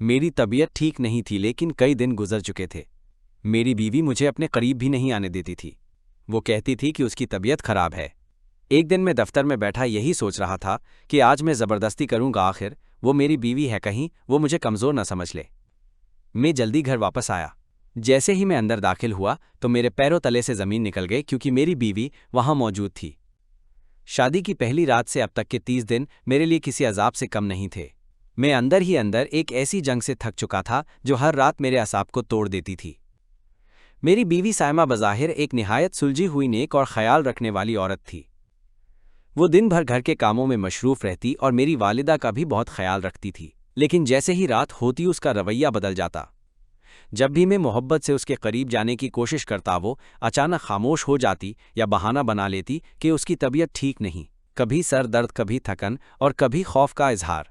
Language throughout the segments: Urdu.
میری طبیعت ٹھیک نہیں تھی لیکن کئی دن گزر چکے تھے۔ میری بیوی مجھے اپنے قریب بھی نہیں آنے دیتی تھی۔ وہ کہتی تھی کہ اس کی طبیعت خراب ہے۔ ایک دن میں دفتر میں بیٹھا یہی سوچ رہا تھا کہ آج میں زبردستی کروں گا، آخر وہ میری بیوی ہے، کہیں وہ مجھے کمزور نہ سمجھ لے۔ میں جلدی گھر واپس آیا۔ جیسے ہی میں اندر داخل ہوا تو میرے پیروں تلے سے زمین نکل گئی کیونکہ میری بیوی وہاں موجود تھی۔ شادی کی پہلی رات سے اب تک کے 30 دن میرے لیے کسی عذاب سے کم نہیں تھے۔ میں اندر ہی اندر ایک ایسی جنگ سے تھک چکا تھا جو ہر رات میرے اعصاب کو توڑ دیتی تھی۔ میری بیوی سائمہ بظاہر ایک نہایت سلجھی ہوئی نیک اور خیال رکھنے والی عورت تھی۔ وہ دن بھر گھر کے کاموں میں مصروف رہتی اور میری والدہ کا بھی بہت خیال رکھتی تھی، لیکن جیسے ہی رات ہوتی اس کا رویہ بدل جاتا۔ جب بھی میں محبت سے اس کے قریب جانے کی کوشش کرتا وہ اچانک خاموش ہو جاتی یا بہانہ بنا لیتی کہ اس کی طبیعت ٹھیک نہیں، کبھی سر درد، کبھی تھکن اور کبھی خوف کا اظہار۔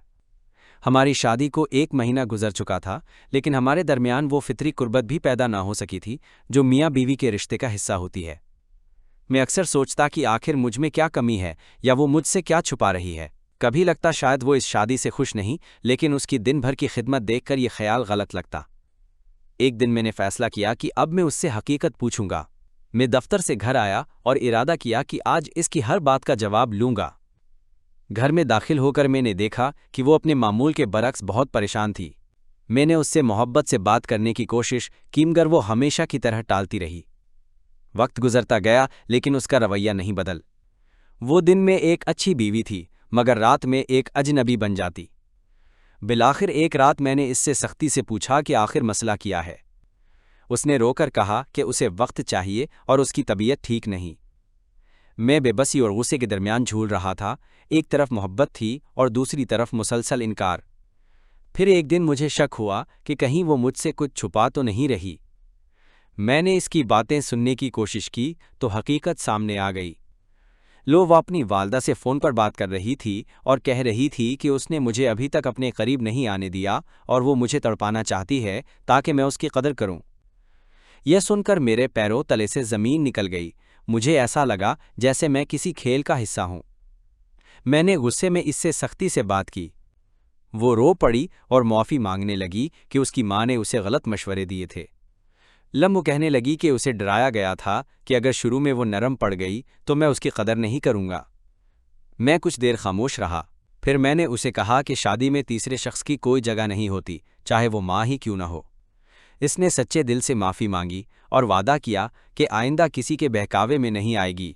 ہماری شادی کو 1 مہینہ گزر چکا تھا، لیکن ہمارے درمیان وہ فطری قربت بھی پیدا نہ ہو سکی تھی جو میاں بیوی کے رشتے کا حصہ ہوتی ہے۔ میں اکثر سوچتا کہ آخر مجھ میں کیا کمی ہے یا وہ مجھ سے کیا چھپا رہی ہے۔ کبھی لگتا شاید وہ اس شادی سے خوش نہیں، لیکن اس کی دن بھر کی خدمت دیکھ کر یہ خیال غلط لگتا۔ ایک دن میں نے فیصلہ کیا کہ اب میں اس سے حقیقت پوچھوں گا۔ میں دفتر سے گھر آیا اور ارادہ کیا کہ آج اس کی ہر بات کا جواب لوں گا۔ گھر میں داخل ہو کر میں نے دیکھا کہ وہ اپنے معمول کے برعکس بہت پریشان تھی۔ میں نے اس سے محبت سے بات کرنے کی کوشش کی مگر وہ ہمیشہ کی طرح ٹالتی رہی۔ وقت گزرتا گیا لیکن اس کا رویہ نہیں بدل۔ وہ دن میں ایک اچھی بیوی تھی مگر رات میں ایک اجنبی بن جاتی۔ بالآخر ایک رات میں نے اس سے سختی سے پوچھا کہ آخر مسئلہ کیا ہے۔ اس نے رو کر کہا کہ اسے وقت چاہیے اور اس کی طبیعت ٹھیک نہیں۔ میں بے بسی اور غصے کے درمیان جھول رہا تھا، ایک طرف محبت تھی اور دوسری طرف مسلسل انکار۔ پھر ایک دن مجھے شک ہوا کہ کہیں وہ مجھ سے کچھ چھپا تو نہیں رہی۔ میں نے اس کی باتیں سننے کی کوشش کی تو حقیقت سامنے آ گئی۔ وہ اپنی والدہ سے فون پر بات کر رہی تھی اور کہہ رہی تھی کہ اس نے مجھے ابھی تک اپنے قریب نہیں آنے دیا اور وہ مجھے تڑپانا چاہتی ہے تاکہ میں اس کی قدر کروں۔ یہ سن کر میرے پیروں تلے سے زمین نکل گئی۔ مجھے ایسا لگا جیسے میں کسی کھیل کا حصہ ہوں۔ میں نے غصے میں اس سے سختی سے بات کی۔ وہ رو پڑی اور معافی مانگنے لگی کہ اس کی ماں نے اسے غلط مشورے دیے تھے۔ وہ کہنے لگی کہ اسے ڈرایا گیا تھا کہ اگر شروع میں وہ نرم پڑ گئی تو میں اس کی قدر نہیں کروں گا۔ میں کچھ دیر خاموش رہا، پھر میں نے اسے کہا کہ شادی میں تیسرے شخص کی کوئی جگہ نہیں ہوتی، چاہے وہ ماں ہی کیوں نہ ہو۔ اس نے سچے دل سے معافی مانگی اور وعدہ کیا کہ آئندہ کسی کے بہکاوے میں نہیں آئے گی۔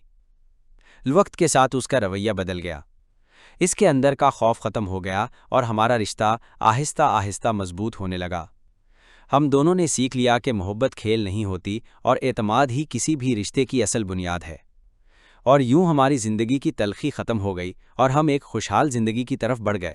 وقت کے ساتھ اس کا رویہ بدل گیا، اس کے اندر کا خوف ختم ہو گیا اور ہمارا رشتہ آہستہ آہستہ مضبوط ہونے لگا۔ ہم دونوں نے سیکھ لیا کہ محبت کھیل نہیں ہوتی اور اعتماد ہی کسی بھی رشتے کی اصل بنیاد ہے۔ اور یوں ہماری زندگی کی تلخی ختم ہو گئی اور ہم ایک خوشحال زندگی کی طرف بڑھ گئے۔